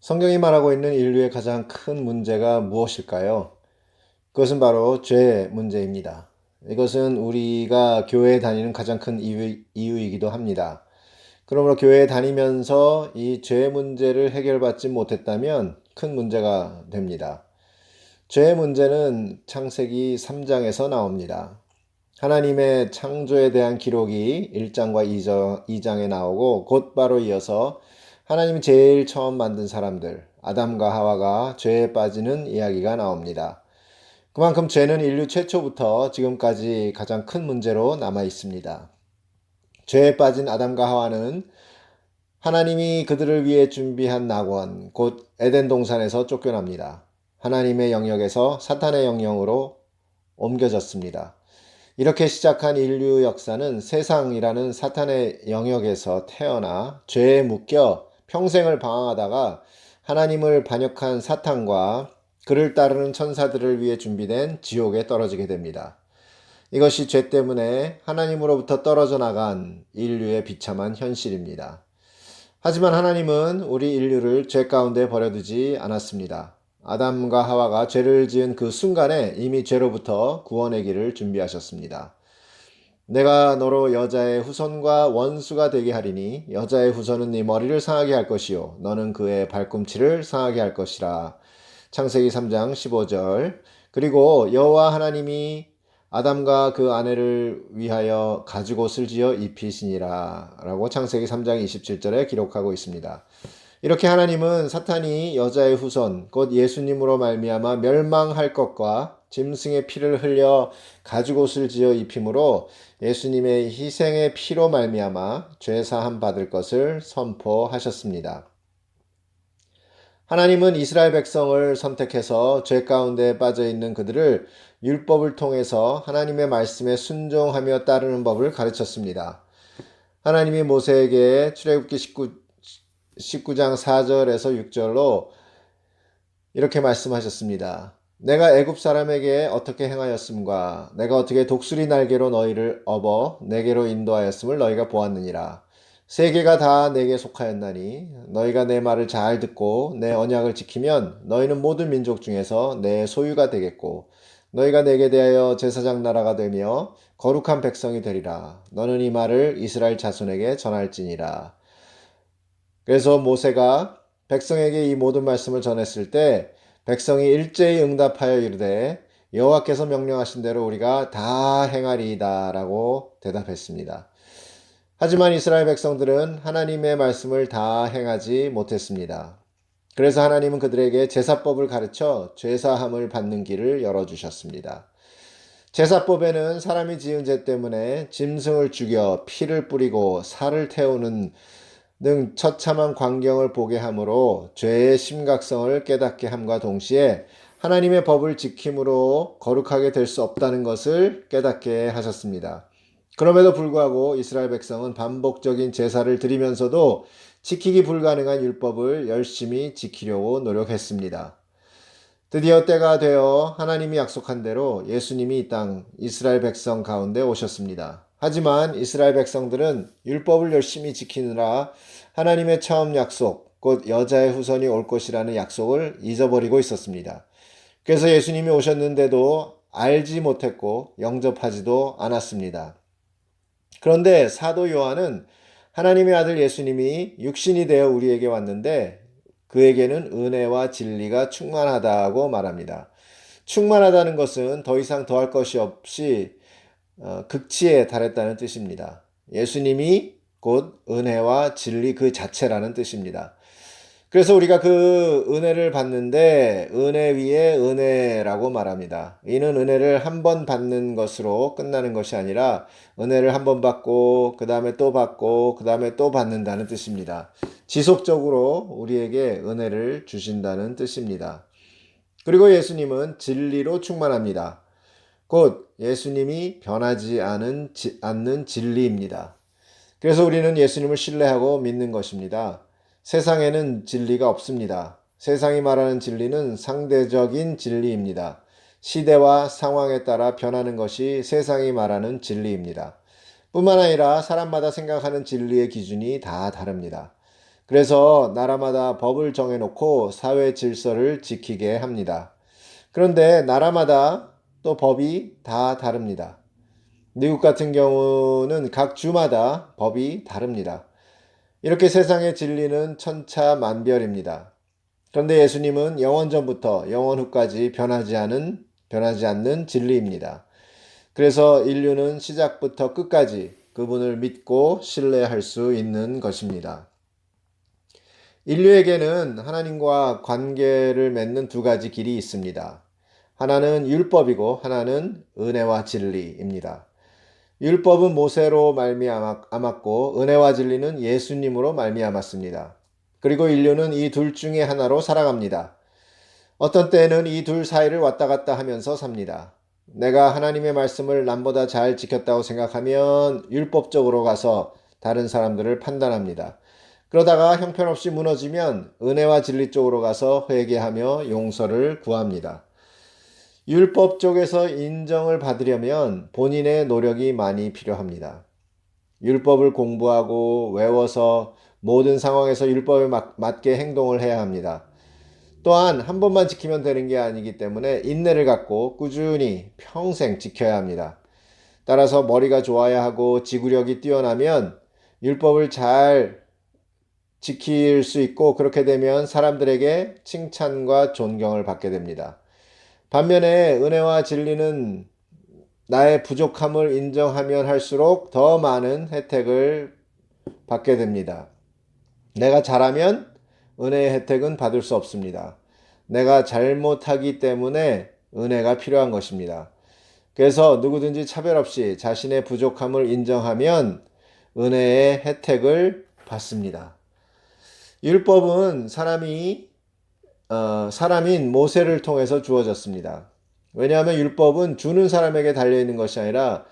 성경이 말하고 있는 인류의 가장 큰 문제가 무엇일까요? 그것은 바로 죄 문제입니다. 이것은 우리가 교회에 다니는 가장 큰 이유이기도 합니다. 그러므로 교회에 다니면서 이 죄 문제를 해결받지 못했다면 큰 문제가 됩니다. 죄 문제는 창세기 3장에서 나옵니다. 하나님의 창조에 대한 기록이 1장과 2장에 나오고 곧바로 이어서 하나님이 제일 처음 만든 사람들, 아담과 하와가 죄에 빠지는 이야기가 나옵니다. 그만큼 죄는 인류 최초부터 지금까지 가장 큰 문제로 남아 있습니다. 죄에 빠진 아담과 하와는 하나님이 그들을 위해 준비한 낙원, 곧 에덴 동산에서 쫓겨납니다. 하나님의 영역에서 사탄의 영역으로 옮겨졌습니다. 이렇게 시작한 인류 역사는 세상이라는 사탄의 영역에서 태어나 죄에 묶여 평생을 방황하다가 하나님을 반역한 사탄과 그를 따르는 천사들을 위해 준비된 지옥에 떨어지게 됩니다. 이것이 죄 때문에 하나님으로부터 떨어져 나간 인류의 비참한 현실입니다. 하지만 하나님은 우리 인류를 죄 가운데 버려두지 않았습니다. 아담과 하와가 죄를 지은 그 순간에 이미 죄로부터 구원의 길을 준비하셨습니다. 내가 너로 여자의 후손과 원수가 되게 하리니 여자의 후손은 네 머리를 상하게 할 것이요 너는 그의 발꿈치를 상하게 할 것이라. 창세기 3장 15절. 그리고 여호와 하나님이 아담과 그 아내를 위하여 가죽옷을 지어 입히시니라 라고 창세기 3장 27절에 기록하고 있습니다. 이렇게 하나님은 사탄이 여자의 후손 곧 예수님으로 말미암아 멸망할 것과 짐승의 피를 흘려 가죽옷을 지어 입힘으로 예수님의 희생의 피로 말미암아 죄 사함 받을 것을 선포하셨습니다. 하나님은 이스라엘 백성을 선택해서 죄 가운데 빠져 있는 그들을 율법을 통해서 하나님의 말씀에 순종하며 따르는 법을 가르쳤습니다. 하나님이 모세에게 출애굽기 19장 4절에서 6절로 이렇게 말씀하셨습니다. 내가 애굽 사람에게 어떻게 행하였음과 내가 어떻게 독수리 날개로 너희를 업어 내게로 인도하였음을 너희가 보았느니라. 세계가 다 내게 속하였나니 너희가 내 말을 잘 듣고 내 언약을 지키면 너희는 모든 민족 중에서 내 소유가 되겠고 너희가 내게 대하여 제사장 나라가 되며 거룩한 백성이 되리라. 너는 이 말을 이스라엘 자손에게 전할지니라. 그래서 모세가 백성에게 이 모든 말씀을 전했을 때 백성이 일제히 응답하여 이르되 여호와께서 명령하신 대로 우리가 다 행하리이다 라고 대답했습니다. 하지만 이스라엘 백성들은 하나님의 말씀을 다 행하지 못했습니다. 그래서 하나님은 그들에게 제사법을 가르쳐 죄사함을 받는 길을 열어주셨습니다. 제사법에는 사람이 지은 죄 때문에 짐승을 죽여 피를 뿌리고 살을 태우는 등 처참한 광경을 보게 하므로 죄의 심각성을 깨닫게 함과 동시에 하나님의 법을 지킴으로 거룩하게 될 수 없다는 것을 깨닫게 하셨습니다. 그럼에도 불구하고 이스라엘 백성은 반복적인 제사를 드리면서도 지키기 불가능한 율법을 열심히 지키려고 노력했습니다. 드디어 때가 되어 하나님이 약속한 대로 예수님이 이 땅 이스라엘 백성 가운데 오셨습니다. 하지만 이스라엘 백성들은 율법을 열심히 지키느라 하나님의 처음 약속, 곧 여자의 후손이 올 것이라는 약속을 잊어버리고 있었습니다. 그래서 예수님이 오셨는데도 알지 못했고 영접하지도 않았습니다. 그런데 사도 요한은 하나님의 아들 예수님이 육신이 되어 우리에게 왔는데 그에게는 은혜와 진리가 충만하다고 말합니다. 충만하다는 것은 더 이상 더할 것이 없이 극치에 달했다는 뜻입니다. 예수님이 곧 은혜와 진리 그 자체라는 뜻입니다. 그래서 우리가 그 은혜를 받는데 은혜 위에 은혜라고 말합니다. 이는 은혜를 한 번 받는 것으로 끝나는 것이 아니라 은혜를 한 번 받고 그 다음에 또 받고 그 다음에 또 받는다는 뜻입니다. 지속적으로 우리에게 은혜를 주신다는 뜻입니다. 그리고 예수님은 진리로 충만합니다. 곧 예수님이 변하지 않는 진리입니다. 그래서 우리는 예수님을 신뢰하고 믿는 것입니다. 세상에는 진리가 없습니다. 세상이 말하는 진리는 상대적인 진리입니다. 시대와 상황에 따라 변하는 것이 세상이 말하는 진리입니다. 뿐만 아니라 사람마다 생각하는 진리의 기준이 다 다릅니다. 그래서 나라마다 법을 정해놓고 사회 질서를 지키게 합니다. 그런데 나라마다 또 법이 다 다릅니다. 미국 같은 경우는 각 주마다 법이 다릅니다. 이렇게 세상의 진리는 천차만별입니다. 그런데 예수님은 영원 전부터 영원 후까지 변하지 않는 진리입니다. 그래서 인류는 시작부터 끝까지 그분을 믿고 신뢰할 수 있는 것입니다. 인류에게는 하나님과 관계를 맺는 두 가지 길이 있습니다. 하나는 율법이고 하나는 은혜와 진리입니다. 율법은 모세로 말미암았고 은혜와 진리는 예수님으로 말미암았습니다. 그리고 인류는 이 둘 중에 하나로 살아갑니다. 어떤 때에는 이 둘 사이를 왔다 갔다 하면서 삽니다. 내가 하나님의 말씀을 남보다 잘 지켰다고 생각하면 율법적으로 가서 다른 사람들을 판단합니다. 그러다가 형편없이 무너지면 은혜와 진리 쪽으로 가서 회개하며 용서를 구합니다. 율법 쪽에서 인정을 받으려면 본인의 노력이 많이 필요합니다. 율법을 공부하고 외워서 모든 상황에서 율법에 맞게 행동을 해야 합니다. 또한 한 번만 지키면 되는 게 아니기 때문에 인내를 갖고 꾸준히 평생 지켜야 합니다. 따라서 머리가 좋아야 하고 지구력이 뛰어나면 율법을 잘 지킬 수 있고 그렇게 되면 사람들에게 칭찬과 존경을 받게 됩니다. 반면에 은혜와 진리는 나의 부족함을 인정하면 할수록 더 많은 혜택을 받게 됩니다. 내가 잘하면 은혜의 혜택은 받을 수 없습니다. 내가 잘못하기 때문에 은혜가 필요한 것입니다. 그래서 누구든지 차별 없이 자신의 부족함을 인정하면 은혜의 혜택을 받습니다. 율법은 사람인 모세를 통해서 주어졌습니다. 왜냐하면 율법은 주는 사람에게 달려있는 것이 아니라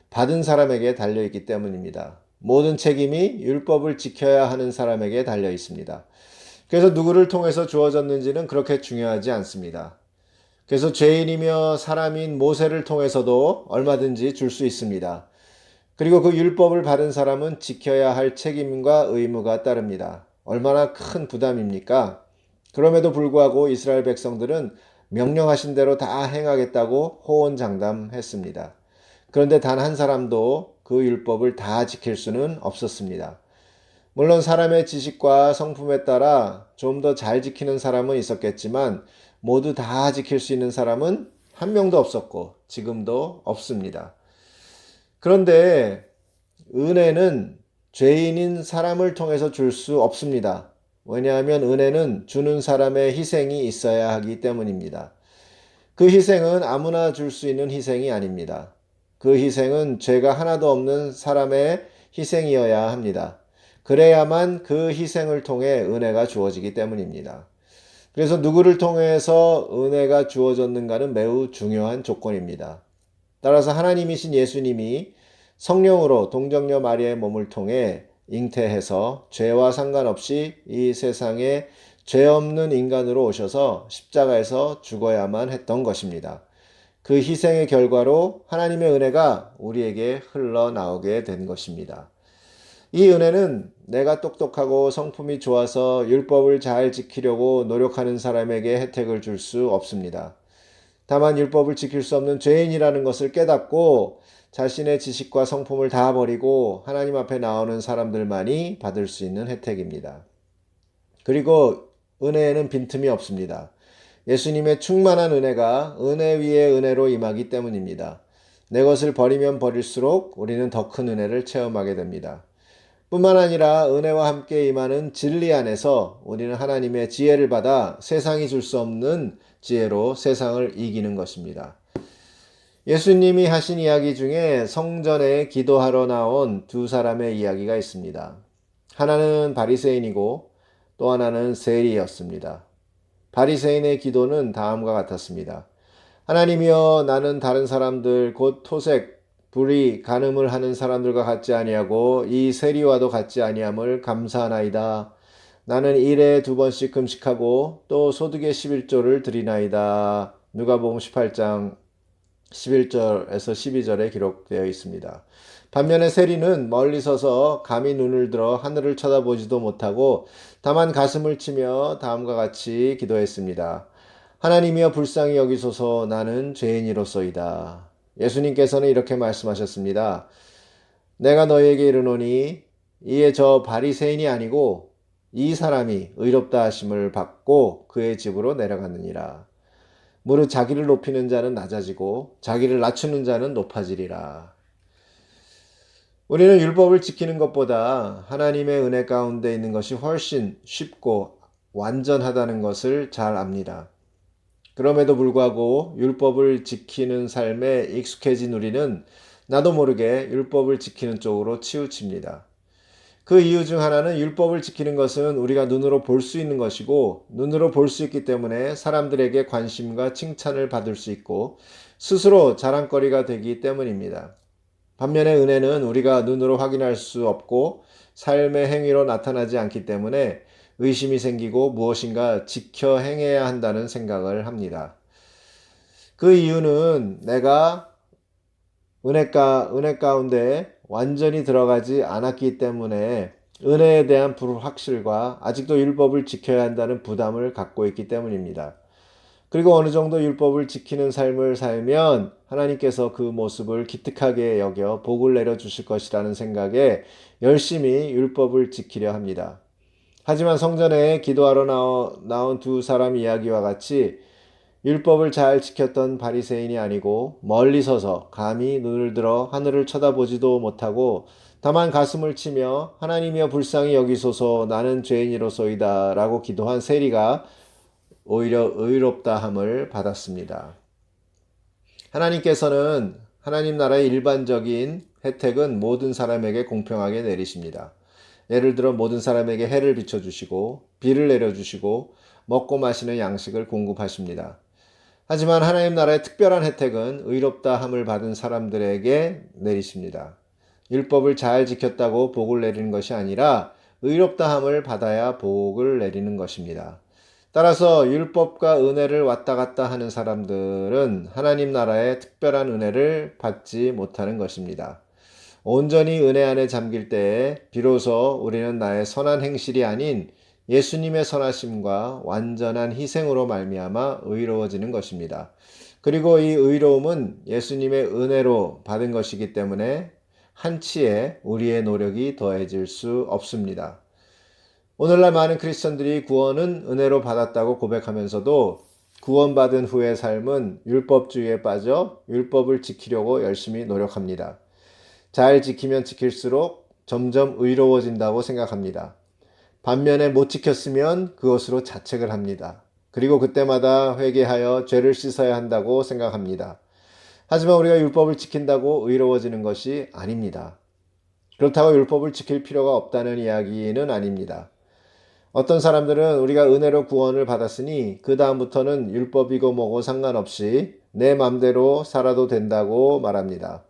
받은 사람에게 달려있기 때문입니다. 모든 책임이 율법을 지켜야 하는 사람에게 달려 있습니다. 그래서 누구를 통해서 주어졌는지는 그렇게 중요하지 않습니다. 그래서 죄인이며 사람인 모세를 통해서도 얼마든지 줄 수 있습니다. 그리고 그 율법을 받은 사람은 지켜야 할 책임과 의무가 따릅니다. 얼마나 큰 부담입니까? 그럼에도 불구하고 이스라엘 백성들은 명령하신 대로 다 행하겠다고 호언장담했습니다. 그런데 단 한 사람도 그 율법을 다 지킬 수는 없었습니다. 물론 사람의 지식과 성품에 따라 좀 더 잘 지키는 사람은 있었겠지만 모두 다 지킬 수 있는 사람은 한 명도 없었고 지금도 없습니다. 그런데 은혜는 죄인인 사람을 통해서 줄 수 없습니다. 왜냐하면 은혜는 주는 사람의 희생이 있어야 하기 때문입니다. 그 희생은 아무나 줄 수 있는 희생이 아닙니다. 그 희생은 죄가 하나도 없는 사람의 희생이어야 합니다. 그래야만 그 희생을 통해 은혜가 주어지기 때문입니다. 그래서 누구를 통해서 은혜가 주어졌는가는 매우 중요한 조건입니다. 따라서 하나님이신 예수님이 성령으로 동정녀 마리아의 몸을 통해 잉태해서 죄와 상관없이 이 세상에 죄 없는 인간으로 오셔서 십자가에서 죽어야만 했던 것입니다. 그 희생의 결과로 하나님의 은혜가 우리에게 흘러나오게 된 것입니다. 이 은혜는 내가 똑똑하고 성품이 좋아서 율법을 잘 지키려고 노력하는 사람에게 혜택을 줄 수 없습니다. 다만 율법을 지킬 수 없는 죄인이라는 것을 깨닫고 자신의 지식과 성품을 다 버리고 하나님 앞에 나오는 사람들만이 받을 수 있는 혜택입니다. 그리고 은혜에는 빈틈이 없습니다. 예수님의 충만한 은혜가 은혜 위에 은혜로 임하기 때문입니다. 내 것을 버리면 버릴수록 우리는 더 큰 은혜를 체험하게 됩니다. 뿐만 아니라 은혜와 함께 임하는 진리 안에서 우리는 하나님의 지혜를 받아 세상이 줄 수 없는 지혜로 세상을 이기는 것입니다. 예수님이 하신 이야기 중에 성전에 기도하러 나온 두 사람의 이야기가 있습니다. 하나는 바리새인이고 또 하나는 세리였습니다. 바리새인의 기도는 다음과 같았습니다. 하나님이여, 나는 다른 사람들 곧 토색, 불의, 간음을 하는 사람들과 같지 아니하고 이 세리와도 같지 아니함을 감사하나이다. 나는 일에 2번씩 금식하고 또 소득의 11조를 드리나이다. 누가복음 18장 11절에서 12절에 기록되어 있습니다. 반면에 세리는 멀리 서서 감히 눈을 들어 하늘을 쳐다보지도 못하고 다만 가슴을 치며 다음과 같이 기도했습니다. 하나님이여 불쌍히 여기소서 나는 죄인이로소이다. 예수님께서는 이렇게 말씀하셨습니다. 내가 너희에게 이르노니 이에 저 바리새인이 아니고 이 사람이 의롭다 하심을 받고 그의 집으로 내려갔느니라. 무릇 자기를 높이는 자는 낮아지고 자기를 낮추는 자는 높아지리라. 우리는 율법을 지키는 것보다 하나님의 은혜 가운데 있는 것이 훨씬 쉽고 완전하다는 것을 잘 압니다. 그럼에도 불구하고 율법을 지키는 삶에 익숙해진 우리는 나도 모르게 율법을 지키는 쪽으로 치우칩니다. 그 이유 중 하나는 율법을 지키는 것은 우리가 눈으로 볼 수 있는 것이고 눈으로 볼 수 있기 때문에 사람들에게 관심과 칭찬을 받을 수 있고 스스로 자랑거리가 되기 때문입니다. 반면에 은혜는 우리가 눈으로 확인할 수 없고 삶의 행위로 나타나지 않기 때문에 의심이 생기고 무엇인가 지켜 행해야 한다는 생각을 합니다. 그 이유는 내가 은혜 가운데 완전히 들어가지 않았기 때문에 은혜에 대한 불확실과 아직도 율법을 지켜야 한다는 부담을 갖고 있기 때문입니다. 그리고 어느 정도 율법을 지키는 삶을 살면 하나님께서 그 모습을 기특하게 여겨 복을 내려주실 것이라는 생각에 열심히 율법을 지키려 합니다. 하지만 성전에 기도하러 나온 두 사람 이야기와 같이 율법을 잘 지켰던 바리새인이 아니고 멀리 서서 감히 눈을 들어 하늘을 쳐다보지도 못하고 다만 가슴을 치며 하나님이여 불쌍히 여기소서 나는 죄인이로소이다 라고 기도한 세리가 오히려 의롭다함을 받았습니다. 하나님께서는 하나님 나라의 일반적인 혜택은 모든 사람에게 공평하게 내리십니다. 예를 들어 모든 사람에게 해를 비춰주시고 비를 내려주시고 먹고 마시는 양식을 공급하십니다. 하지만 하나님 나라의 특별한 혜택은 의롭다함을 받은 사람들에게 내리십니다. 율법을 잘 지켰다고 복을 내리는 것이 아니라 의롭다함을 받아야 복을 내리는 것입니다. 따라서 율법과 은혜를 왔다 갔다 하는 사람들은 하나님 나라의 특별한 은혜를 받지 못하는 것입니다. 온전히 은혜 안에 잠길 때에 비로소 우리는 나의 선한 행실이 아닌 예수님의 선하심과 완전한 희생으로 말미암아 의로워지는 것입니다. 그리고 이 의로움은 예수님의 은혜로 받은 것이기 때문에 한치의 우리의 노력이 더해질 수 없습니다. 오늘날 많은 크리스천들이 구원은 은혜로 받았다고 고백하면서도 구원받은 후의 삶은 율법주의에 빠져 율법을 지키려고 열심히 노력합니다. 잘 지키면 지킬수록 점점 의로워진다고 생각합니다. 반면에 못 지켰으면 그것으로 자책을 합니다. 그리고 그때마다 회개하여 죄를 씻어야 한다고 생각합니다. 하지만 우리가 율법을 지킨다고 의로워지는 것이 아닙니다. 그렇다고 율법을 지킬 필요가 없다는 이야기는 아닙니다. 어떤 사람들은 우리가 은혜로 구원을 받았으니 그 다음부터는 율법이고 뭐고 상관없이 내 맘대로 살아도 된다고 말합니다.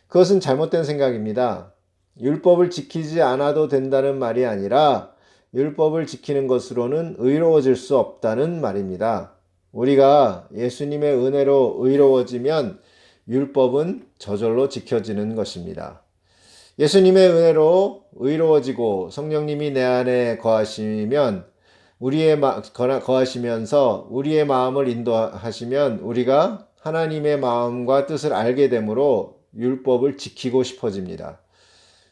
그것은 잘못된 생각입니다. 율법을 지키지 않아도 된다는 말이 아니라 율법을 지키는 것으로는 의로워질 수 없다는 말입니다. 우리가 예수님의 은혜로 의로워지면 율법은 저절로 지켜지는 것입니다. 예수님의 은혜로 의로워지고 성령님이 내 안에 거하시면서 우리의 마음을 인도하시면 우리가 하나님의 마음과 뜻을 알게 되므로 율법을 지키고 싶어집니다.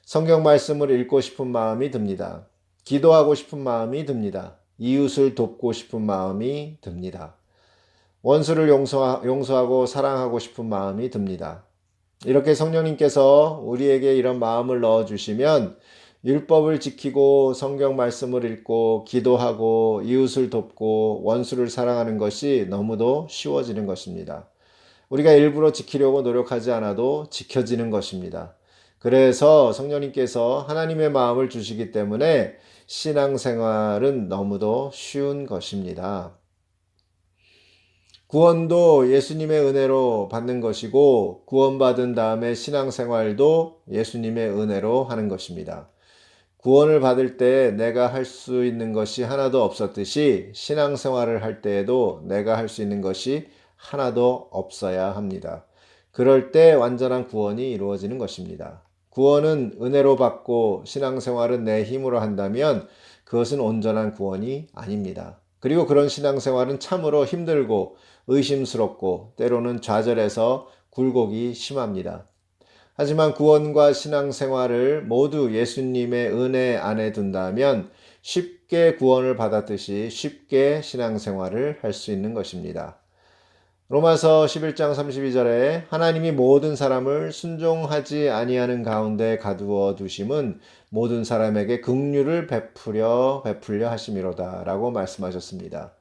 성경 말씀을 읽고 싶은 마음이 듭니다. 기도하고 싶은 마음이 듭니다. 이웃을 돕고 싶은 마음이 듭니다. 원수를 용서하고 사랑하고 싶은 마음이 듭니다. 이렇게 성령님께서 우리에게 이런 마음을 넣어주시면 율법을 지키고 성경 말씀을 읽고 기도하고 이웃을 돕고 원수를 사랑하는 것이 너무도 쉬워지는 것입니다. 우리가 일부러 지키려고 노력하지 않아도 지켜지는 것입니다. 그래서 성령님께서 하나님의 마음을 주시기 때문에 신앙생활은 너무도 쉬운 것입니다. 구원도 예수님의 은혜로 받는 것이고 구원받은 다음에 신앙생활도 예수님의 은혜로 하는 것입니다. 구원을 받을 때 내가 할 수 있는 것이 하나도 없었듯이 신앙생활을 할 때에도 내가 할 수 있는 것이 하나도 없어야 합니다. 그럴 때 완전한 구원이 이루어지는 것입니다. 구원은 은혜로 받고 신앙생활은 내 힘으로 한다면 그것은 온전한 구원이 아닙니다. 그리고 그런 신앙생활은 참으로 힘들고 의심스럽고 때로는 좌절해서 굴곡이 심합니다. 하지만 구원과 신앙생활을 모두 예수님의 은혜 안에 둔다면 쉽게 구원을 받았듯이 쉽게 신앙생활을 할 수 있는 것입니다. 로마서 11장 32절에 하나님이 모든 사람을 순종하지 아니하는 가운데 가두어 두심은 모든 사람에게 긍휼을 베풀려 하심이로다라고 말씀하셨습니다.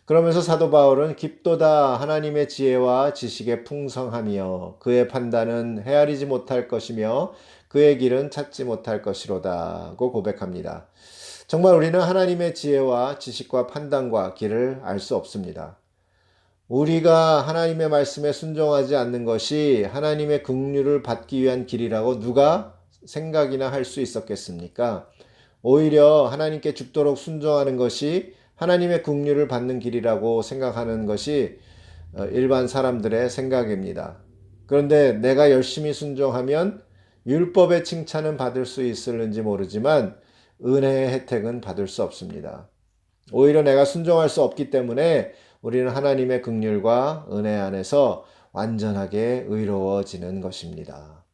그러면서 사도 바울은 깊도다 하나님의 지혜와 지식의 풍성함이여 그의 판단은 헤아리지 못할 것이며 그의 길은 찾지 못할 것이로다고 고백합니다. 정말 우리는 하나님의 지혜와 지식과 판단과 길을 알 수 없습니다. 우리가 하나님의 말씀에 순종하지 않는 것이 하나님의 긍휼을 받기 위한 길이라고 누가 생각이나 할 수 있었겠습니까? 오히려 하나님께 죽도록 순종하는 것이 하나님의 긍휼을 받는 길이라고 생각하는 것이 일반 사람들의 생각입니다. 그런데 내가 열심히 순종하면 율법의 칭찬은 받을 수 있을는지 모르지만 은혜의 혜택은 받을 수 없습니다. 오히려 내가 순종할 수 없기 때문에 우리는 하나님의 긍휼과 은혜 안에서 완전하게 의로워지는 것입니다.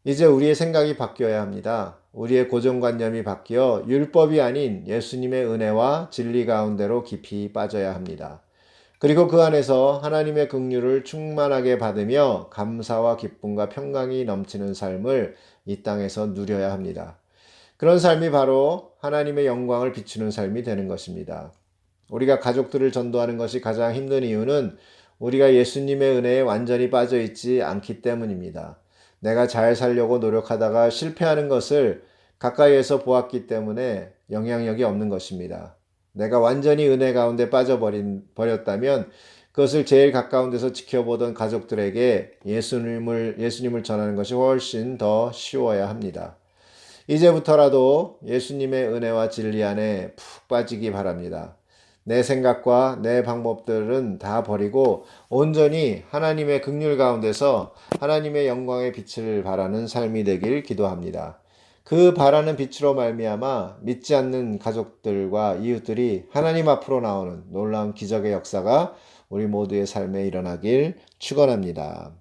이제 우리의 생각이 바뀌어야 합니다. 우리의 고정관념이 바뀌어 율법이 아닌 예수님의 은혜와 진리 가운데로 깊이 빠져야 합니다. 그리고 그 안에서 하나님의 긍휼을 충만하게 받으며 감사와 기쁨과 평강이 넘치는 삶을 이 땅에서 누려야 합니다. 그런 삶이 바로 하나님의 영광을 비추는 삶이 되는 것입니다. 우리가 가족들을 전도하는 것이 가장 힘든 이유는 우리가 예수님의 은혜에 완전히 빠져 있지 않기 때문입니다. 내가 잘 살려고 노력하다가 실패하는 것을 가까이에서 보았기 때문에 영향력이 없는 것입니다. 내가 완전히 은혜 가운데 빠져버렸다면 그것을 제일 가까운 데서 지켜보던 가족들에게 예수님을 전하는 것이 훨씬 더 쉬워야 합니다. 이제부터라도 예수님의 은혜와 진리 안에 푹 빠지기 바랍니다. 내 생각과 내 방법들은 다 버리고 온전히 하나님의 긍휼 가운데서 하나님의 영광의 빛을 발하는 삶이 되길 기도합니다. 그 발하는 빛으로 말미암아 믿지 않는 가족들과 이웃들이 하나님 앞으로 나오는 놀라운 기적의 역사가 우리 모두의 삶에 일어나길 축원합니다.